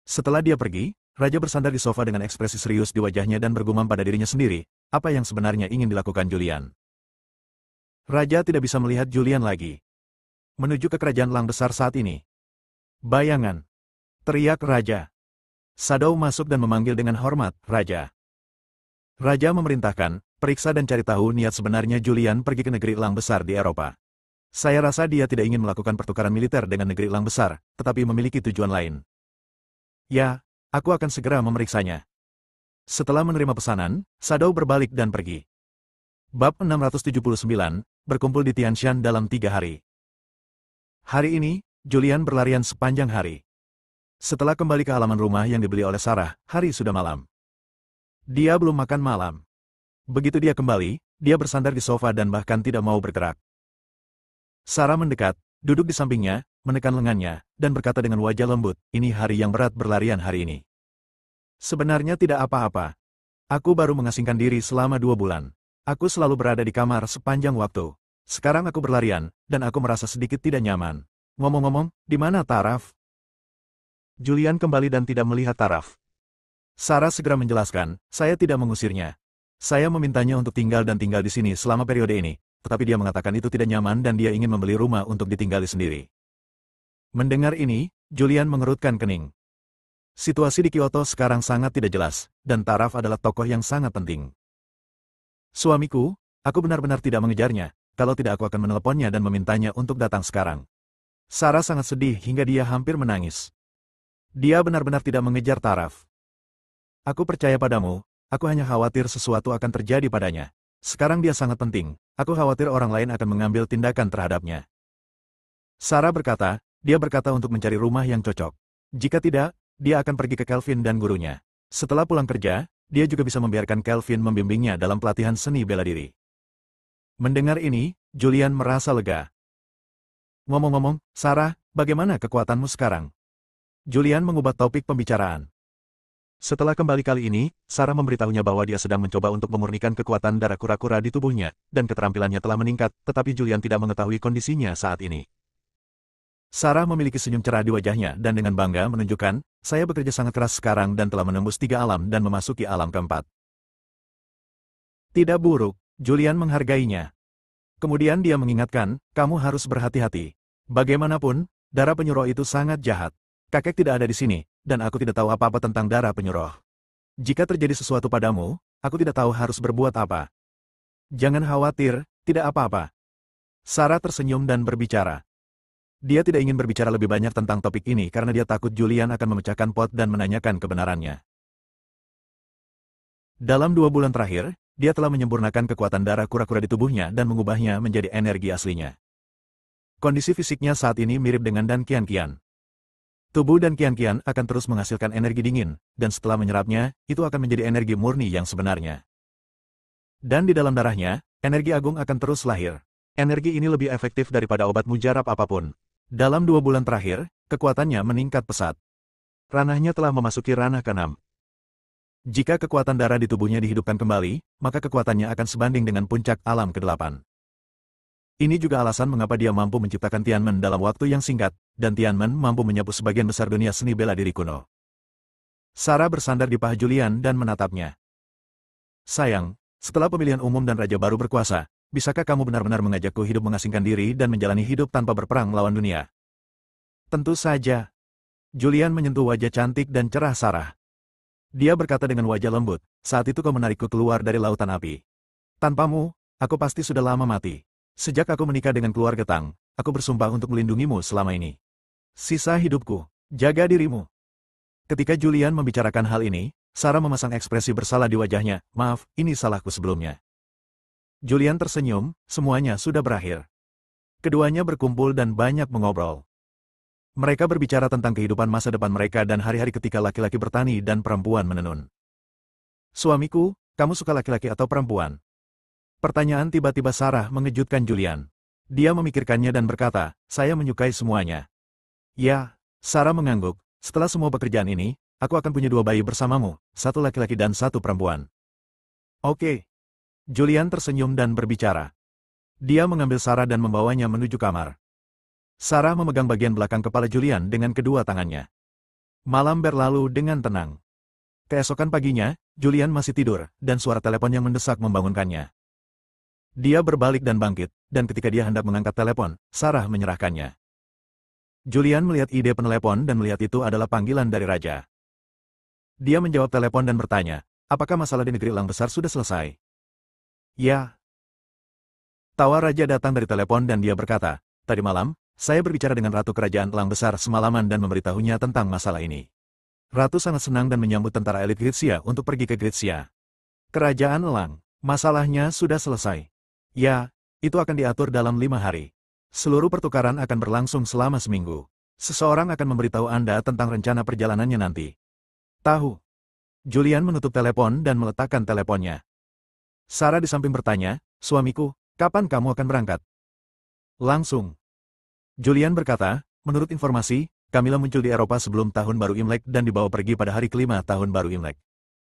Setelah dia pergi, Raja bersandar di sofa dengan ekspresi serius di wajahnya dan bergumam pada dirinya sendiri, apa yang sebenarnya ingin dilakukan Julian. Raja tidak bisa melihat Julian lagi. Menuju ke kerajaan Elang Besar saat ini. Bayangan. Teriak Raja. Shadow masuk dan memanggil dengan hormat, Raja. Raja memerintahkan, periksa dan cari tahu niat sebenarnya Julian pergi ke negeri Elang Besar di Eropa. Saya rasa dia tidak ingin melakukan pertukaran militer dengan negeri Elang Besar, tetapi memiliki tujuan lain. Ya, aku akan segera memeriksanya. Setelah menerima pesanan, Shadow berbalik dan pergi. Bab 679, berkumpul di Tianshan dalam 3 hari. Hari ini, Julian berlarian sepanjang hari. Setelah kembali ke halaman rumah yang dibeli oleh Sarah, hari sudah malam. Dia belum makan malam. Begitu dia kembali, dia bersandar di sofa dan bahkan tidak mau bergerak. Sarah mendekat, duduk di sampingnya, menekan lengannya, dan berkata dengan wajah lembut, ini hari yang berat berlarian hari ini. Sebenarnya tidak apa-apa. Aku baru mengasingkan diri selama 2 bulan. Aku selalu berada di kamar sepanjang waktu. Sekarang aku berlarian, dan aku merasa sedikit tidak nyaman. Ngomong-ngomong, di mana Taraf? Julian kembali dan tidak melihat Taraf. Sarah segera menjelaskan, saya tidak mengusirnya. Saya memintanya untuk tinggal di sini selama periode ini, tetapi dia mengatakan itu tidak nyaman dan dia ingin membeli rumah untuk ditinggali sendiri. Mendengar ini, Julian mengerutkan kening. Situasi di Kyoto sekarang sangat tidak jelas, dan Taraf adalah tokoh yang sangat penting. Suamiku, aku benar-benar tidak mengejarnya, kalau tidak aku akan meneleponnya dan memintanya untuk datang sekarang. Sarah sangat sedih hingga dia hampir menangis. Dia benar-benar tidak mengejar Taraf. Aku percaya padamu, aku hanya khawatir sesuatu akan terjadi padanya. Sekarang dia sangat penting, aku khawatir orang lain akan mengambil tindakan terhadapnya. Sarah berkata, dia berkata untuk mencari rumah yang cocok. Jika tidak, dia akan pergi ke Kelvin dan gurunya. Setelah pulang kerja, dia juga bisa membiarkan Kelvin membimbingnya dalam pelatihan seni bela diri. Mendengar ini, Julian merasa lega. Ngomong-ngomong, Sarah, bagaimana kekuatanmu sekarang? Julian mengubah topik pembicaraan. Setelah kembali kali ini, Sarah memberitahunya bahwa dia sedang mencoba untuk memurnikan kekuatan darah kura-kura di tubuhnya, dan keterampilannya telah meningkat, tetapi Julian tidak mengetahui kondisinya saat ini. Sarah memiliki senyum cerah di wajahnya dan dengan bangga menunjukkan, saya bekerja sangat keras sekarang dan telah menembus 3 alam dan memasuki alam keempat. Tidak buruk, Julian menghargainya. Kemudian dia mengingatkan, kamu harus berhati-hati. Bagaimanapun, darah penyuruh itu sangat jahat. Kakek tidak ada di sini, dan aku tidak tahu apa-apa tentang darah penyuruh. Jika terjadi sesuatu padamu, aku tidak tahu harus berbuat apa. Jangan khawatir, tidak apa-apa. Sarah tersenyum dan berbicara. Dia tidak ingin berbicara lebih banyak tentang topik ini karena dia takut Julian akan memecahkan pot dan menanyakan kebenarannya. Dalam 2 bulan terakhir, dia telah menyempurnakan kekuatan darah kura-kura di tubuhnya dan mengubahnya menjadi energi aslinya. Kondisi fisiknya saat ini mirip dengan Dan Qian-Qian. Tubuh Dan Qian-Qian akan terus menghasilkan energi dingin, dan setelah menyerapnya, itu akan menjadi energi murni yang sebenarnya. Dan di dalam darahnya, energi agung akan terus lahir. Energi ini lebih efektif daripada obat mujarab apapun. Dalam 2 bulan terakhir, kekuatannya meningkat pesat. Ranahnya telah memasuki ranah ke-6. Jika kekuatan darah di tubuhnya dihidupkan kembali, maka kekuatannya akan sebanding dengan puncak alam ke-8. Ini juga alasan mengapa dia mampu menciptakan Tianmen dalam waktu yang singkat, dan Tianmen mampu menyapu sebagian besar dunia seni bela diri kuno. Sarah bersandar di paha Julian dan menatapnya. Sayang, setelah pemilihan umum dan raja baru berkuasa, bisakah kamu benar-benar mengajakku hidup mengasingkan diri dan menjalani hidup tanpa berperang melawan dunia? Tentu saja. Julian menyentuh wajah cantik dan cerah Sarah. Dia berkata dengan wajah lembut, saat itu kau menarikku keluar dari lautan api. Tanpamu, aku pasti sudah lama mati. Sejak aku menikah dengan keluarga Tang, aku bersumpah untuk melindungimu selama ini. Sisa hidupku, jaga dirimu. Ketika Julian membicarakan hal ini, Sarah memasang ekspresi bersalah di wajahnya, maaf, ini salahku sebelumnya. Julian tersenyum, semuanya sudah berakhir. Keduanya berkumpul dan banyak mengobrol. Mereka berbicara tentang kehidupan masa depan mereka dan hari-hari ketika laki-laki bertani dan perempuan menenun. Suamiku, kamu suka laki-laki atau perempuan? Pertanyaan tiba-tiba Sarah mengejutkan Julian. Dia memikirkannya dan berkata, saya menyukai semuanya. Ya, Sarah mengangguk, setelah semua pekerjaan ini, aku akan punya 2 bayi bersamamu, 1 laki-laki dan 1 perempuan. Oke. Julian tersenyum dan berbicara. Dia mengambil Sarah dan membawanya menuju kamar. Sarah memegang bagian belakang kepala Julian dengan kedua tangannya. Malam berlalu dengan tenang. Keesokan paginya, Julian masih tidur, dan suara telepon yang mendesak membangunkannya. Dia berbalik dan bangkit, dan ketika dia hendak mengangkat telepon, Sarah menyerahkannya. Julian melihat ide penelepon dan melihat itu adalah panggilan dari raja. Dia menjawab telepon dan bertanya, apakah masalah di negeri Elang Besar sudah selesai? Ya. Tawa raja datang dari telepon dan dia berkata, tadi malam, saya berbicara dengan Ratu Kerajaan Elang Besar semalaman dan memberitahunya tentang masalah ini. Ratu sangat senang dan menyambut tentara elit Gritsia untuk pergi ke Gritsia. Kerajaan Elang, masalahnya sudah selesai. Ya, itu akan diatur dalam 5 hari. Seluruh pertukaran akan berlangsung selama seminggu. Seseorang akan memberitahu Anda tentang rencana perjalanannya nanti. Tahu. Julian menutup telepon dan meletakkan teleponnya. Sarah di samping bertanya, suamiku, kapan kamu akan berangkat? Langsung. Julian berkata, menurut informasi, Camilla muncul di Eropa sebelum tahun baru Imlek dan dibawa pergi pada hari kelima tahun baru Imlek.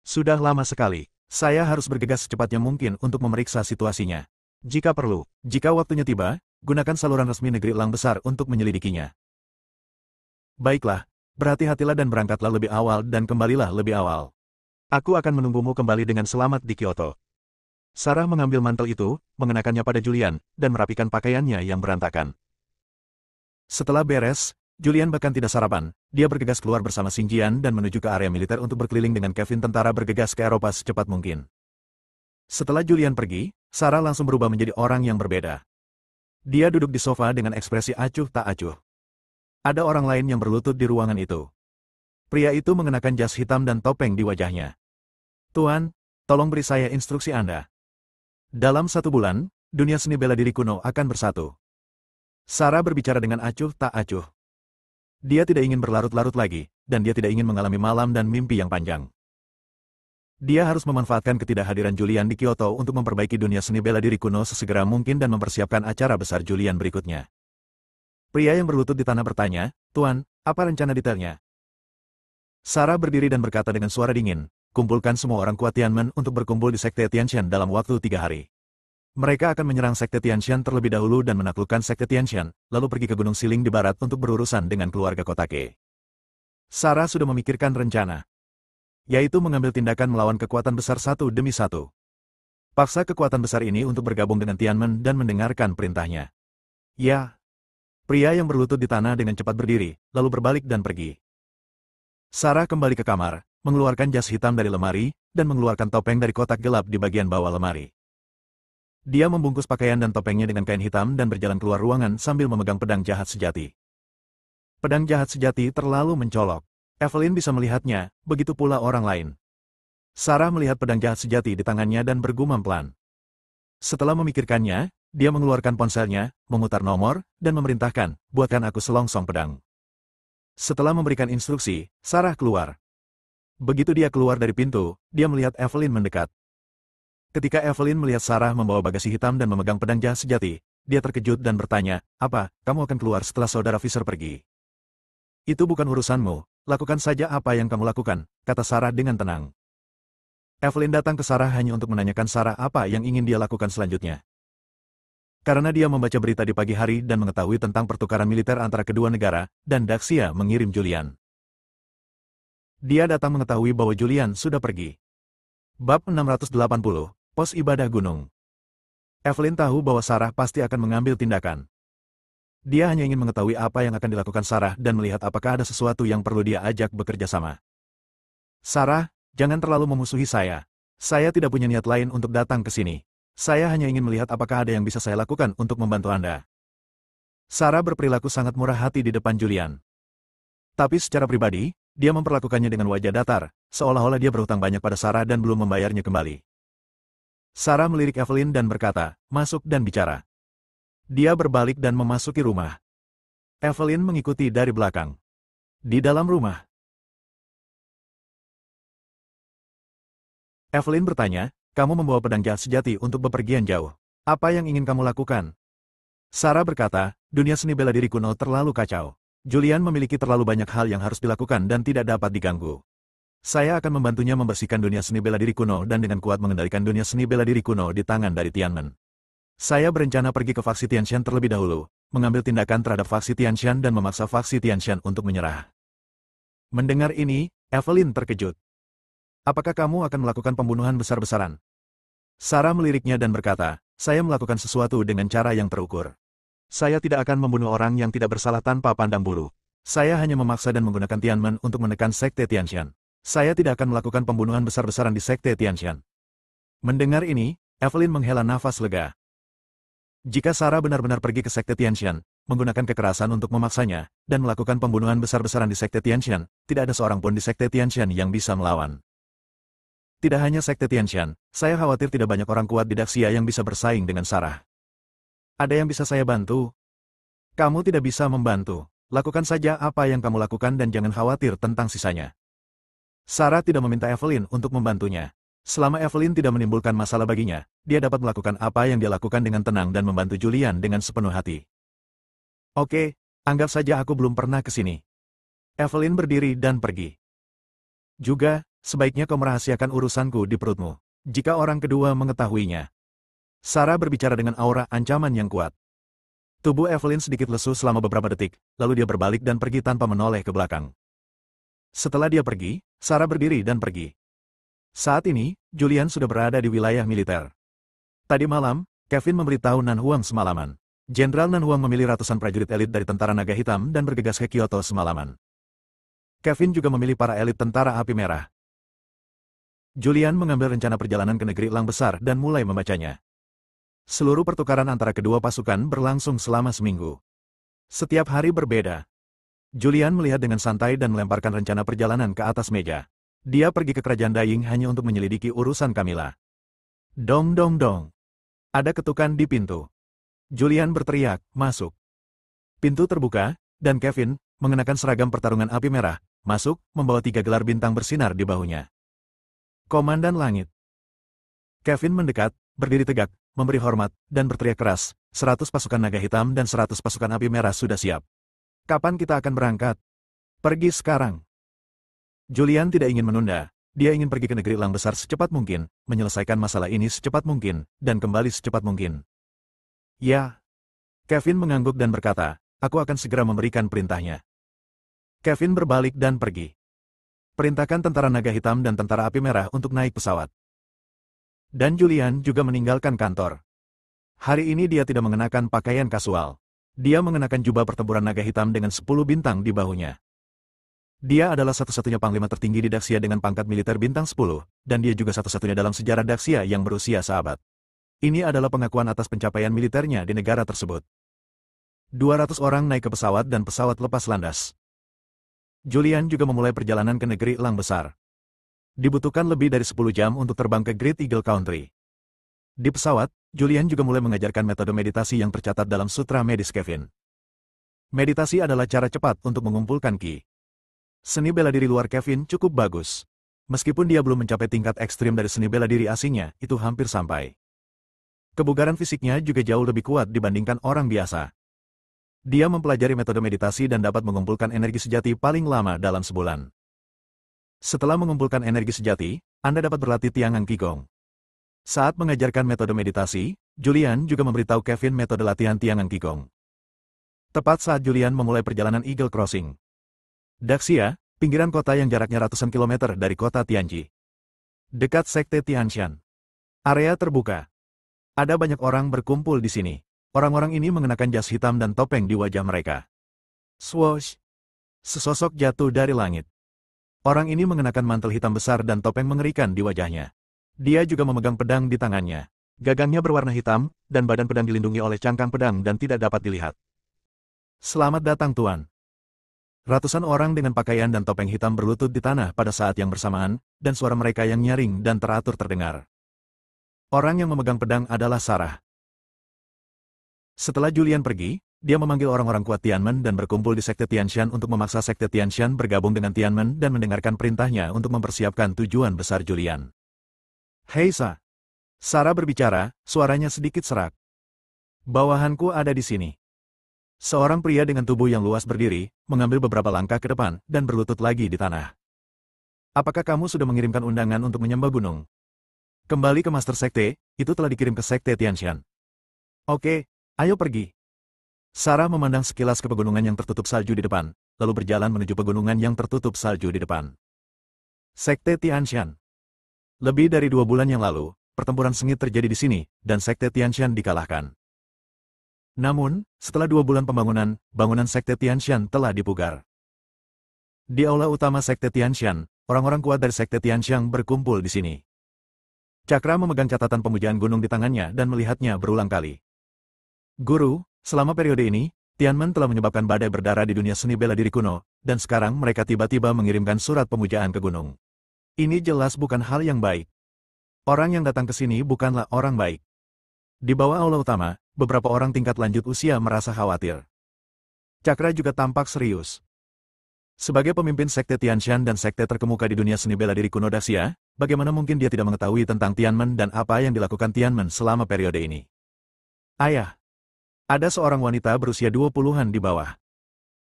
Sudah lama sekali, saya harus bergegas secepatnya mungkin untuk memeriksa situasinya. Jika perlu, jika waktunya tiba, gunakan saluran resmi negeri Elang Besar untuk menyelidikinya. Baiklah, berhati-hatilah dan berangkatlah lebih awal dan kembalilah lebih awal. Aku akan menunggumu kembali dengan selamat di Kyoto. Sarah mengambil mantel itu, mengenakannya pada Julian, dan merapikan pakaiannya yang berantakan. Setelah beres, Julian bahkan tidak sarapan, dia bergegas keluar bersama Xingjian dan menuju ke area militer untuk berkeliling dengan Kevin. Tentara bergegas ke Eropa secepat mungkin. Setelah Julian pergi, Sarah langsung berubah menjadi orang yang berbeda. Dia duduk di sofa dengan ekspresi acuh tak acuh. Ada orang lain yang berlutut di ruangan itu. Pria itu mengenakan jas hitam dan topeng di wajahnya. Tuan, tolong beri saya instruksi Anda. Dalam 1 bulan, dunia seni bela diri kuno akan bersatu. Sarah berbicara dengan acuh tak acuh. Dia tidak ingin berlarut-larut lagi, dan dia tidak ingin mengalami malam dan mimpi yang panjang. Dia harus memanfaatkan ketidakhadiran Julian di Kyoto untuk memperbaiki dunia seni bela diri kuno sesegera mungkin dan mempersiapkan acara besar Julian berikutnya. Pria yang berlutut di tanah bertanya, Tuan, apa rencana detailnya? Sarah berdiri dan berkata dengan suara dingin, kumpulkan semua orang kuat Tianmen untuk berkumpul di Sekte Tianshan dalam waktu 3 hari. Mereka akan menyerang Sekte Tianshan terlebih dahulu dan menaklukkan Sekte Tianshan, lalu pergi ke Gunung Siling di barat untuk berurusan dengan keluarga Kotake. Sarah sudah memikirkan rencana, yaitu mengambil tindakan melawan kekuatan besar satu demi satu. Paksa kekuatan besar ini untuk bergabung dengan Tianmen dan mendengarkan perintahnya. Ya. Pria yang berlutut di tanah dengan cepat berdiri, lalu berbalik dan pergi. Sarah kembali ke kamar, mengeluarkan jas hitam dari lemari, dan mengeluarkan topeng dari kotak gelap di bagian bawah lemari. Dia membungkus pakaian dan topengnya dengan kain hitam dan berjalan keluar ruangan sambil memegang pedang jahat sejati. Pedang jahat sejati terlalu mencolok. Evelyn bisa melihatnya, begitu pula orang lain. Sarah melihat pedang jahat sejati di tangannya dan bergumam pelan. Setelah memikirkannya, dia mengeluarkan ponselnya, memutar nomor, dan memerintahkan, buatkan aku selongsong pedang. Setelah memberikan instruksi, Sarah keluar. Begitu dia keluar dari pintu, dia melihat Evelyn mendekat. Ketika Evelyn melihat Sarah membawa bagasi hitam dan memegang pedang jahat sejati, dia terkejut dan bertanya, apa, kamu akan keluar setelah saudara Fisher pergi? Itu bukan urusanmu, lakukan saja apa yang kamu lakukan, kata Sarah dengan tenang. Evelyn datang ke Sarah hanya untuk menanyakan Sarah apa yang ingin dia lakukan selanjutnya. Karena dia membaca berita di pagi hari dan mengetahui tentang pertukaran militer antara kedua negara, dan Daxia mengirim Julian. Dia datang mengetahui bahwa Julian sudah pergi. Bab 680, Pos Ibadah Gunung. Evelyn tahu bahwa Sarah pasti akan mengambil tindakan. Dia hanya ingin mengetahui apa yang akan dilakukan Sarah dan melihat apakah ada sesuatu yang perlu dia ajak bekerja sama. Sarah, jangan terlalu memusuhi saya. Saya tidak punya niat lain untuk datang ke sini. Saya hanya ingin melihat apakah ada yang bisa saya lakukan untuk membantu Anda. Sarah berperilaku sangat murah hati di depan Julian. Tapi secara pribadi, dia memperlakukannya dengan wajah datar, seolah-olah dia berhutang banyak pada Sarah dan belum membayarnya kembali. Sarah melirik Evelyn dan berkata, masuk dan bicara. Dia berbalik dan memasuki rumah. Evelyn mengikuti dari belakang. Di dalam rumah, Evelyn bertanya, kamu membawa pedang jahat sejati untuk bepergian jauh. Apa yang ingin kamu lakukan? Sarah berkata, dunia seni bela diri kuno terlalu kacau. Julian memiliki terlalu banyak hal yang harus dilakukan dan tidak dapat diganggu. Saya akan membantunya membersihkan dunia seni bela diri kuno dan dengan kuat mengendalikan dunia seni bela diri kuno di tangan dari Tianmen. Saya berencana pergi ke faksi Tianshan terlebih dahulu, mengambil tindakan terhadap faksi Tianshan dan memaksa faksi Tianshan untuk menyerah. Mendengar ini, Evelyn terkejut. Apakah kamu akan melakukan pembunuhan besar-besaran? Sarah meliriknya dan berkata, saya melakukan sesuatu dengan cara yang terukur. Saya tidak akan membunuh orang yang tidak bersalah tanpa pandang bulu. Saya hanya memaksa dan menggunakan Tianmen untuk menekan Sekte Tianshan. Saya tidak akan melakukan pembunuhan besar-besaran di Sekte Tianshan. Mendengar ini, Evelyn menghela nafas lega. Jika Sarah benar-benar pergi ke Sekte Tianshan, menggunakan kekerasan untuk memaksanya, dan melakukan pembunuhan besar-besaran di Sekte Tianshan, tidak ada seorang pun di Sekte Tianshan yang bisa melawan. Tidak hanya Sekte Tianshan, saya khawatir tidak banyak orang kuat di Daxia yang bisa bersaing dengan Sarah. Ada yang bisa saya bantu? Kamu tidak bisa membantu. Lakukan saja apa yang kamu lakukan dan jangan khawatir tentang sisanya. Sarah tidak meminta Evelyn untuk membantunya. Selama Evelyn tidak menimbulkan masalah baginya, dia dapat melakukan apa yang dia lakukan dengan tenang dan membantu Julian dengan sepenuh hati. Oke, anggap saja aku belum pernah ke sini. Evelyn berdiri dan pergi. Juga, sebaiknya kau merahasiakan urusanku di perutmu. Jika orang kedua mengetahuinya. Sarah berbicara dengan aura ancaman yang kuat. Tubuh Evelyn sedikit lesu selama beberapa detik, lalu dia berbalik dan pergi tanpa menoleh ke belakang. Setelah dia pergi, Sarah berdiri dan pergi. Saat ini, Julian sudah berada di wilayah militer. Tadi malam, Kevin memberitahu Nan Huang semalaman. Jenderal Nanhuang memilih ratusan prajurit elit dari tentara naga hitam dan bergegas ke Kyoto semalaman. Kevin juga memilih para elit tentara api merah. Julian mengambil rencana perjalanan ke negeri Elang Besar dan mulai membacanya. Seluruh pertukaran antara kedua pasukan berlangsung selama seminggu. Setiap hari berbeda. Julian melihat dengan santai dan melemparkan rencana perjalanan ke atas meja. Dia pergi ke kerajaan Daying hanya untuk menyelidiki urusan Camilla. Dong dong dong. Ada ketukan di pintu. Julian berteriak, masuk. Pintu terbuka, dan Kevin, mengenakan seragam pertarungan api merah, masuk, membawa 3 gelar bintang bersinar di bahunya. Komandan Langit. Kevin mendekat, berdiri tegak, memberi hormat, dan berteriak keras, 100 pasukan naga hitam dan 100 pasukan api merah sudah siap. Kapan kita akan berangkat? Pergi sekarang. Julian tidak ingin menunda. Dia ingin pergi ke negeri Elang Besar secepat mungkin, menyelesaikan masalah ini secepat mungkin, dan kembali secepat mungkin. Ya. Kevin mengangguk dan berkata, aku akan segera memberikan perintahnya. Kevin berbalik dan pergi. Perintahkan tentara naga hitam dan tentara api merah untuk naik pesawat. Dan Julian juga meninggalkan kantor. Hari ini dia tidak mengenakan pakaian kasual. Dia mengenakan jubah pertempuran naga hitam dengan 10 bintang di bahunya. Dia adalah satu-satunya panglima tertinggi di Daxia dengan pangkat militer bintang 10, dan dia juga satu-satunya dalam sejarah Daxia yang berusia seabad. Ini adalah pengakuan atas pencapaian militernya di negara tersebut. 200 orang naik ke pesawat dan pesawat lepas landas. Julian juga memulai perjalanan ke negeri Elang Besar. Dibutuhkan lebih dari 10 jam untuk terbang ke Great Eagle Country. Di pesawat, Julian juga mulai mengajarkan metode meditasi yang tercatat dalam sutra medis Kevin. Meditasi adalah cara cepat untuk mengumpulkan ki. Seni bela diri luar Kevin cukup bagus. Meskipun dia belum mencapai tingkat ekstrim dari seni bela diri asingnya, itu hampir sampai. Kebugaran fisiknya juga jauh lebih kuat dibandingkan orang biasa. Dia mempelajari metode meditasi dan dapat mengumpulkan energi sejati paling lama dalam sebulan. Setelah mengumpulkan energi sejati, Anda dapat berlatih Tiangan Qigong. Saat mengajarkan metode meditasi, Julian juga memberitahu Kevin metode latihan Tiangan Qigong. Tepat saat Julian memulai perjalanan Eagle Crossing. Daxia, pinggiran kota yang jaraknya ratusan kilometer dari kota Tianji. Dekat Sekte Tianshan. Area terbuka. Ada banyak orang berkumpul di sini. Orang-orang ini mengenakan jas hitam dan topeng di wajah mereka. Swoosh! Sesosok jatuh dari langit. Orang ini mengenakan mantel hitam besar dan topeng mengerikan di wajahnya. Dia juga memegang pedang di tangannya. Gagangnya berwarna hitam, dan badan pedang dilindungi oleh cangkang pedang dan tidak dapat dilihat. Selamat datang Tuan. Ratusan orang dengan pakaian dan topeng hitam berlutut di tanah pada saat yang bersamaan, dan suara mereka yang nyaring dan teratur terdengar. Orang yang memegang pedang adalah Sarah. Setelah Julian pergi, dia memanggil orang-orang kuat Tianmen dan berkumpul di Sekte Tianshan untuk memaksa Sekte Tianshan bergabung dengan Tianmen dan mendengarkan perintahnya untuk mempersiapkan tujuan besar Julian. Hei Sa. Sarah berbicara, suaranya sedikit serak. Bawahanku ada di sini. Seorang pria dengan tubuh yang luas berdiri, mengambil beberapa langkah ke depan, dan berlutut lagi di tanah. Apakah kamu sudah mengirimkan undangan untuk menyembah gunung? Kembali ke Master Sekte, itu telah dikirim ke Sekte Tianshan. Oke, ayo pergi. Sarah memandang sekilas ke pegunungan yang tertutup salju di depan, lalu berjalan menuju pegunungan yang tertutup salju di depan. Sekte Tianshan. Lebih dari 2 bulan yang lalu, pertempuran sengit terjadi di sini, dan Sekte Tianshan dikalahkan. Namun, setelah 2 bulan pembangunan, bangunan Sekte Tianshan telah dipugar. Di aula utama Sekte Tianshan, orang-orang kuat dari Sekte Tianshan berkumpul di sini. Cakra memegang catatan pemujaan gunung di tangannya dan melihatnya berulang kali. Guru, selama periode ini, Tianmen telah menyebabkan badai berdarah di dunia seni bela diri kuno, dan sekarang mereka tiba-tiba mengirimkan surat pemujaan ke gunung. Ini jelas bukan hal yang baik. Orang yang datang ke sini bukanlah orang baik. Di bawah aula utama, beberapa orang tingkat lanjut usia merasa khawatir. Cakra juga tampak serius. Sebagai pemimpin Sekte Tianshan dan sekte terkemuka di dunia seni bela diri kuno Daxia, bagaimana mungkin dia tidak mengetahui tentang Tianmen dan apa yang dilakukan Tianmen selama periode ini? Ayah. Ada seorang wanita berusia 20-an di bawah.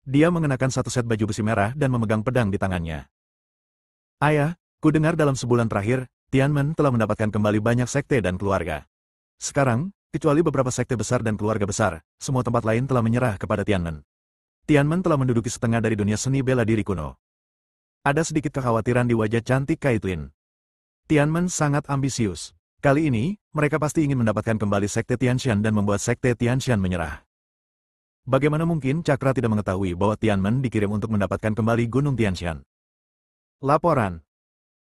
Dia mengenakan satu set baju besi merah dan memegang pedang di tangannya. Ayah, ku dengar dalam sebulan terakhir, Tianmen telah mendapatkan kembali banyak sekte dan keluarga. Sekarang, kecuali beberapa sekte besar dan keluarga besar, semua tempat lain telah menyerah kepada Tianmen. Tianmen telah menduduki setengah dari dunia seni bela diri kuno. Ada sedikit kekhawatiran di wajah cantik Caitlin. Tianmen sangat ambisius. Kali ini, mereka pasti ingin mendapatkan kembali Sekte Tianshan dan membuat Sekte Tianshan menyerah. Bagaimana mungkin Cakra tidak mengetahui bahwa Tianmen dikirim untuk mendapatkan kembali Gunung Tianshan? Laporan.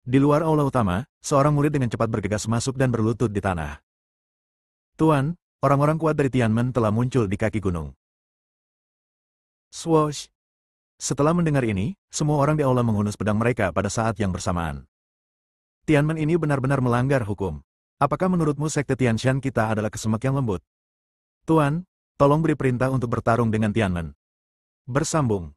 Di luar aula utama, seorang murid dengan cepat bergegas masuk dan berlutut di tanah. Tuan, orang-orang kuat dari Tianmen telah muncul di kaki gunung. Swoosh. Setelah mendengar ini, semua orang di aula menghunus pedang mereka pada saat yang bersamaan. Tianmen ini benar-benar melanggar hukum. Apakah menurutmu Sekte Tianshan kita adalah kesemek yang lembut? Tuan, tolong beri perintah untuk bertarung dengan Tianmen. Bersambung.